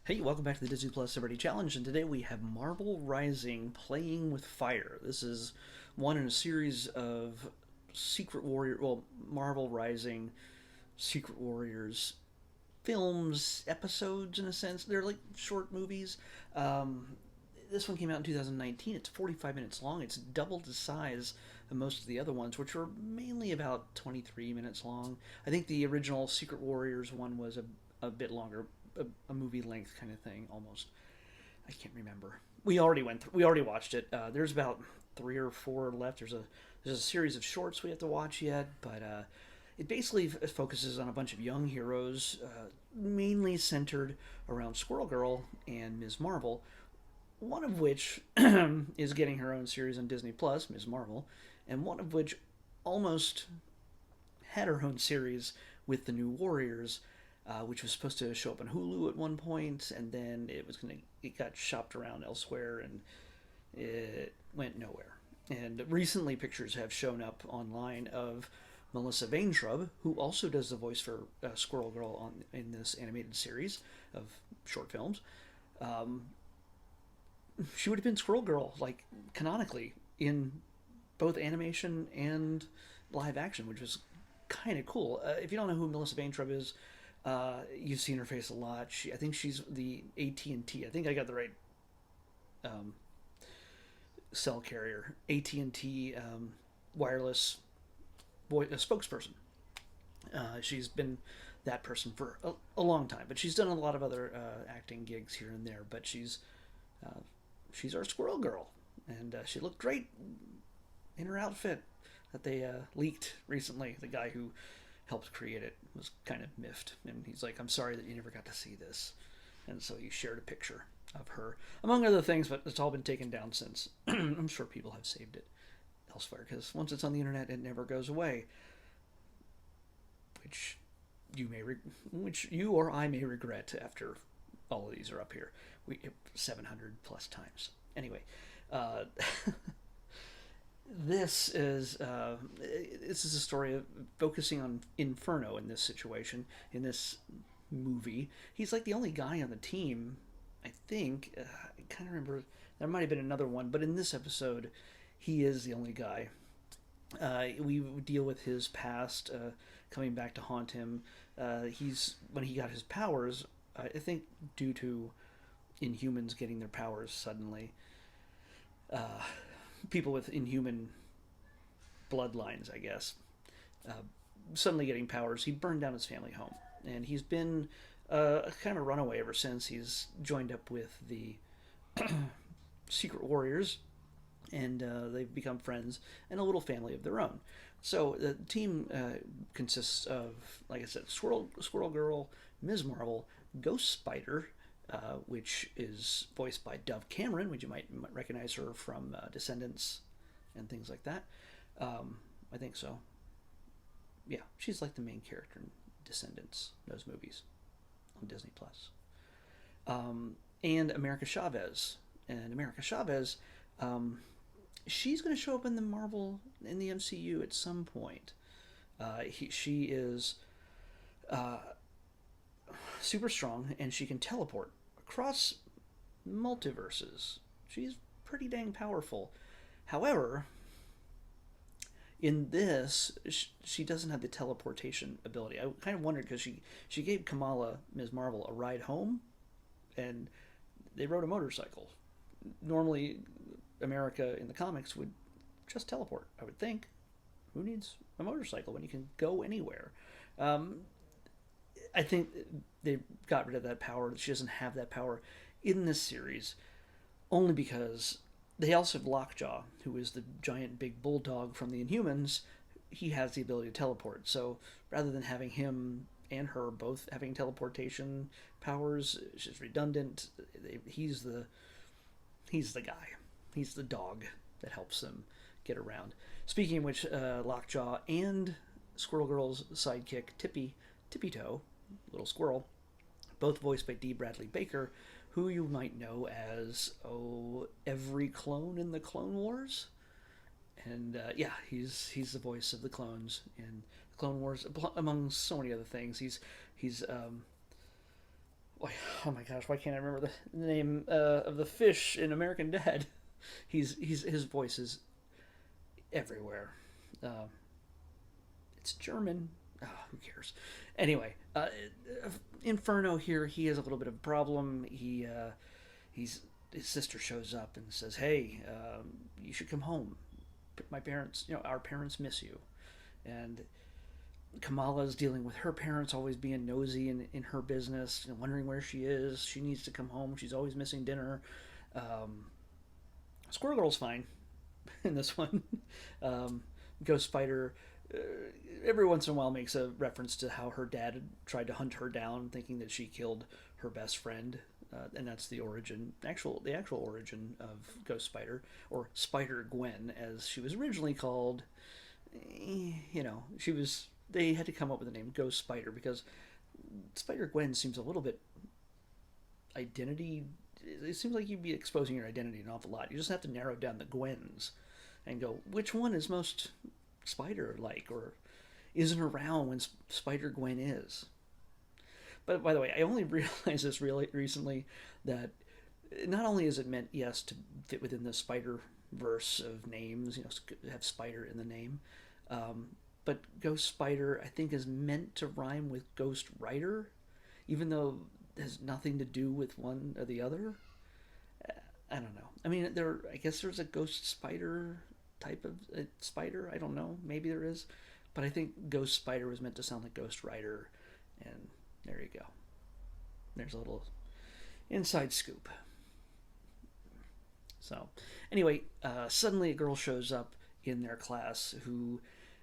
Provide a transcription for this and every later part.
Hey, welcome back to the Disney Plus Celebrity Challenge, and today we have Marvel Rising Playing with Fire. This is one in a series of Marvel Rising Secret Warriors films, episodes in a sense. They're like short movies. Um, this one came out in 2019. It's 45 minutes long. It's double the size of most of the other ones, which were mainly about 23 minutes long. I think the original Secret Warriors one was a bit longer, a movie length kind of thing almost. I can't remember. We already watched it. There's about three or four left. There's a series of shorts we have to watch yet, but it basically focuses on a bunch of young heroes, mainly centered around Squirrel Girl and Ms. Marvel. One of which is getting her own series on Disney Plus, Ms. Marvel, and one of which almost had her own series with the New Warriors, which was supposed to show up on Hulu at one point, and then it got shopped around elsewhere, and it went nowhere. And recently, pictures have shown up online of Melissa Vaintrub, who also does the voice for Squirrel Girl in this animated series of short films. Um, she would have been Squirrel Girl, like canonically, in both animation and live action, which was kind of cool. If you don't know who Melissa Vaintrub is, you've seen her face a lot. I think she's the AT&T. I think I got the right um, cell carrier. AT&T wireless spokesperson. She's been that person for a long time, but she's done a lot of other acting gigs here and there. But uh, she's our Squirrel Girl, and she looked great in her outfit that they leaked recently. The guy who helped create it was kind of miffed, and he's like, "I'm sorry that you never got to see this," and so he shared a picture of her, among other things, but it's all been taken down since. I'm sure people have saved it elsewhere because once it's on the internet, it never goes away, which which you or I may regret after all of these are up here. 700 plus times. Anyway, uh, this is a story of focusing on Inferno in this situation, in this movie. He's like the only guy on the team, I think. I kind of remember there might have been another one, but in this episode, he is the only guy. We deal with his past coming back to haunt him. He's when he got his powers, I think due to Inhumans getting their powers suddenly. Uh, People with Inhuman bloodlines, I guess, uh, suddenly getting powers. He burned down his family home, and he's been kind of a runaway ever since. He's joined up with the Secret Warriors, and they've become friends and a little family of their own. So the team consists of, like I said, Squirrel Girl, Ms. Marvel, Ghost Spider, which is voiced by Dove Cameron, which you might recognize her from Descendants and things like that. I think so. Yeah, she's like the main character in Descendants, those movies on Disney Plus. And America Chavez, um, she's going to show up in the MCU at some point. She is uh, super strong, and she can teleport across multiverses. She's pretty dang powerful. However, in this, she doesn't have the teleportation ability. I kind of wondered because she gave Kamala, Ms. Marvel, a ride home, and they rode a motorcycle. Normally, America in the comics would just teleport, I would think. Who needs a motorcycle when you can go anywhere? Um, I think they got rid of that power. She doesn't have that power in this series, only because they also have Lockjaw, who is the giant big bulldog from the Inhumans. He has the ability to teleport. So rather than having him and her both having teleportation powers, it's just redundant. He's the guy. He's the dog that helps them get around. Speaking of which, Lockjaw and Squirrel Girl's sidekick Tippy Toe, little squirrel, both voiced by D. Bradley Baker, who you might know as every clone in the Clone Wars, and yeah, he's the voice of the clones in the Clone Wars, among so many other things. He's Oh my gosh, why can't I remember the name of the fish in American Dad? He's his voice is everywhere. Uh, it's German. Oh, who cares? Anyway, Inferno here. He has a little bit of a problem. He's his sister shows up and says, "Hey, you should come home. My parents, our parents miss you." And Kamala's dealing with her parents always being nosy in her business, wondering where she is. She needs to come home. She's always missing dinner. Um, Squirrel Girl's fine in this one. um, Ghost Spider uh, every once in a while makes a reference to how her dad tried to hunt her down, thinking that she killed her best friend, and that's the actual origin of Ghost Spider, or Spider-Gwen as she was originally called. She was. They had to come up with the name Ghost Spider because Spider-Gwen seems a little bit identity. It seems like you'd be exposing your identity an awful lot. You just have to narrow down the Gwens and go, which one is most spider-like or isn't around when Spider-Gwen is. But by the way, I only realized this really recently that not only is it meant, yes, to fit within the Spider verse of names, have Spider in the name, um, but Ghost Spider, I think, is meant to rhyme with Ghost Rider, even though it has nothing to do with one or the other. I don't know. I mean, I guess there's a Ghost Spider type of spider. I don't know. Maybe there is, but I think Ghost Spider was meant to sound like Ghost Rider, and there you go. There's a little inside scoop. So, anyway, suddenly a girl shows up in their class who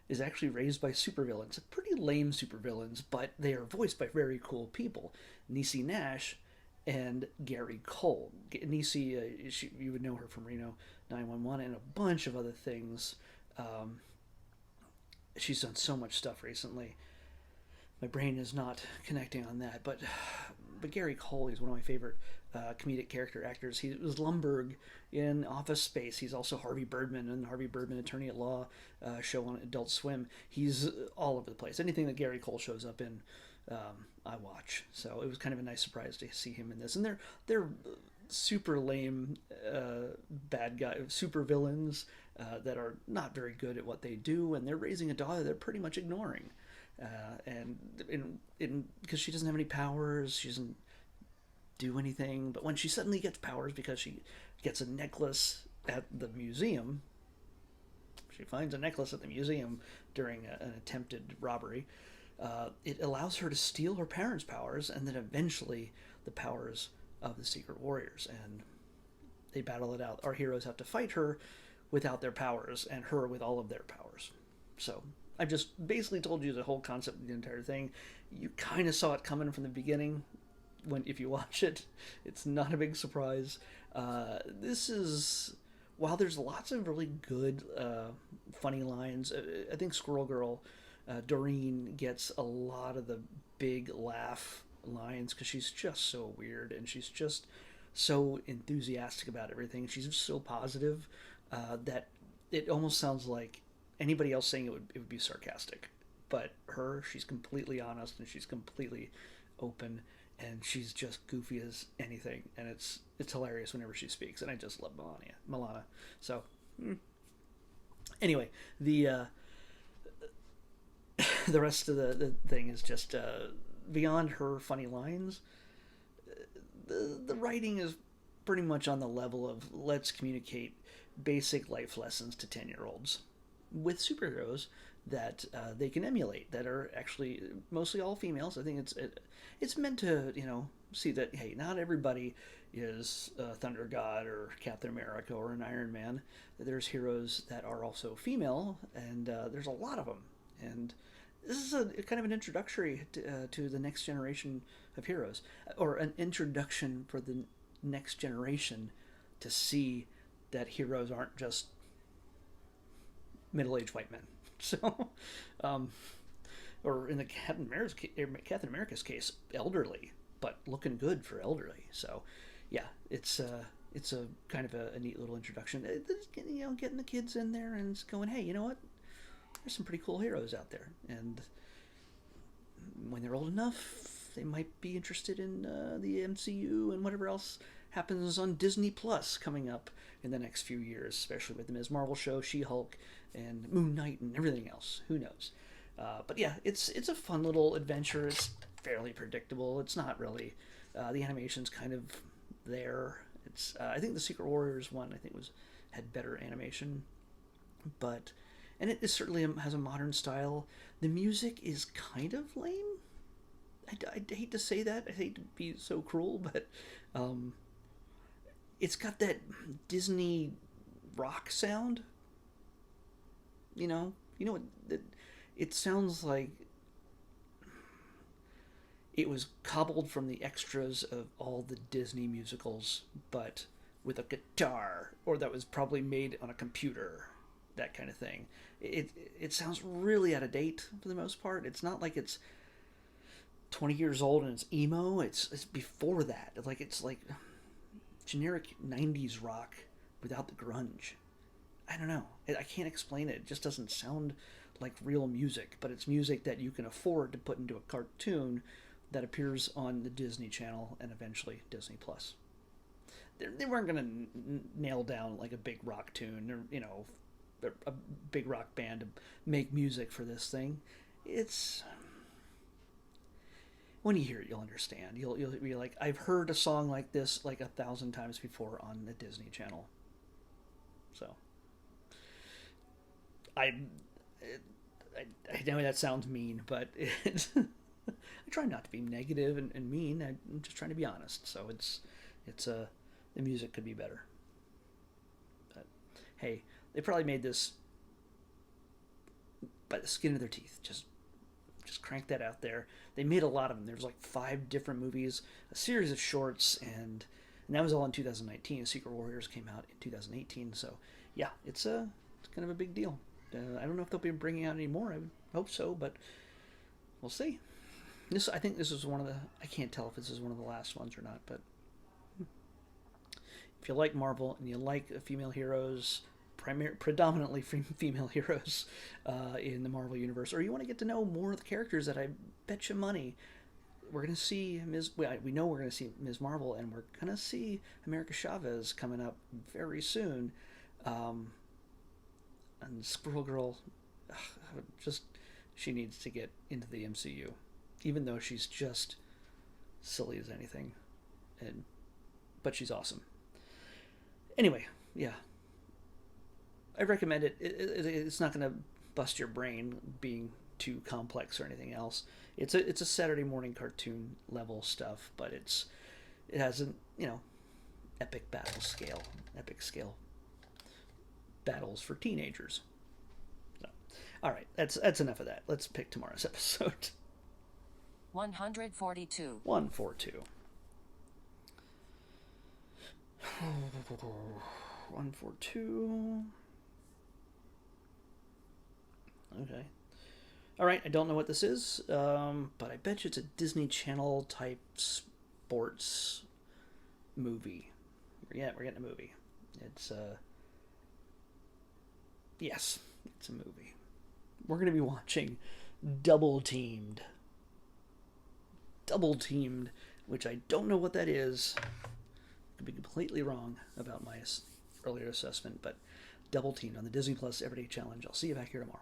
is actually raised by supervillains. Pretty lame supervillains, but they are voiced by very cool people. Niecy Nash and Gary Cole. Niecy, you would know her from Reno 911 and a bunch of other things. Um, she's done so much stuff recently. My brain is not connecting on that, but Gary Cole is one of my favorite comedic character actors. He was Lumbergh in Office Space. He's also Harvey Birdman in the Harvey Birdman Attorney at Law show on Adult Swim. He's all over the place. Anything that Gary Cole shows up in, I watch. So it was kind of a nice surprise to see him in this. And they're super lame bad guy super villains that are not very good at what they do, and they're raising a daughter they're pretty much ignoring. And because she doesn't have any powers, she doesn't do anything. But when she suddenly gets powers because she gets a necklace at the museum, she finds a necklace at the museum during an attempted robbery. It allows her to steal her parents' powers and then eventually the powers of the Secret Warriors. And they battle it out. Our heroes have to fight her without their powers and her with all of their powers. So I've just basically told you the whole concept of the entire thing. You kind of saw it coming from the beginning. If you watch it, it's not a big surprise. This is, while there's lots of really good, funny lines. I think Squirrel Girl, Doreen, gets a lot of the big laugh lines because she's just so weird and she's just so enthusiastic about everything. She's just so positive that it almost sounds like anybody else saying it would be sarcastic, but she's completely honest and she's completely open, and she's just goofy as anything, and it's hilarious whenever she speaks, and I just love Milana. So anyway, the the rest of the thing is just beyond her funny lines. The writing is pretty much on the level of let's communicate basic life lessons to 10-year-olds with superheroes that they can emulate, that are actually mostly all females. I think it's meant to see that, hey, not everybody is a Thunder God or Captain America or an Iron Man. There's heroes that are also female, and there's a lot of them. And this is a kind of an introductory to the next generation of heroes, or an introduction for the next generation to see that heroes aren't just middle-aged white men. So, or in the Captain America's case, elderly, but looking good for elderly. So, yeah, it's a kind of a neat little introduction. Getting the kids in there and going, hey, you know what? There's some pretty cool heroes out there, and when they're old enough, they might be interested in the MCU and whatever else happens on Disney Plus coming up in the next few years, especially with the Ms. Marvel show, She-Hulk, and Moon Knight, and everything else. Who knows? But yeah, it's a fun little adventure. It's fairly predictable. It's not really. The animation's kind of there. It's I think the Secret Warriors one had better animation, but and it certainly has a modern style. The music is kind of lame. I hate to say that. I hate to be so cruel, but it's got that Disney rock sound. You know what? It sounds like it was cobbled from the extras of all the Disney musicals, but with a guitar, or that was probably made on a computer, that kind of thing. It sounds really out of date for the most part. It's not like it's 20 years old and it's emo. It's before that. It's like generic 90s rock without the grunge. I don't know. I can't explain it. It just doesn't sound like real music, but it's music that you can afford to put into a cartoon that appears on the Disney Channel and eventually Disney Plus. They weren't going to nail down like a big rock tune or a big rock band to make music for this thing. It's when you hear it, you'll understand. You'll be like, I've heard a song like this like 1,000 times before on the Disney Channel. So I know that sounds mean, but I try not to be negative and mean. I'm just trying to be honest. So the music could be better. But hey, they probably made this by the skin of their teeth. Just crank that out there. They made a lot of them. There's like 5 different movies, a series of shorts, and that was all in 2019. Secret Warriors came out in 2018. So yeah, it's kind of a big deal. I don't know if they'll be bringing out any more. I would hope so, but we'll see. I think this is one of the. I can't tell if this is one of the last ones or not, but if you like Marvel and you like female heroes, predominantly female heroes in the Marvel universe, or you want to get to know more of the characters that I bet you money we're going to see we know we're going to see Ms. Marvel, and we're going to see America Chavez coming up very soon. And Squirrel Girl, she needs to get into the MCU, even though she's just silly as anything, but she's awesome. Anyway, yeah, I recommend it. It's not going to bust your brain being too complex or anything else. It's a Saturday morning cartoon level stuff, but it has an epic scale battles for teenagers. So, all right, that's enough of that. Let's pick tomorrow's episode. 142. 142. 142. Okay. All right, I don't know what this is, but I bet you it's a Disney Channel type sports movie. Yeah, we're getting a movie. Yes, it's a movie. We're going to be watching Double Teamed, which I don't know what that is. I could be completely wrong about my earlier assessment, but Double Teamed on the Disney Plus Everyday Challenge. I'll see you back here tomorrow.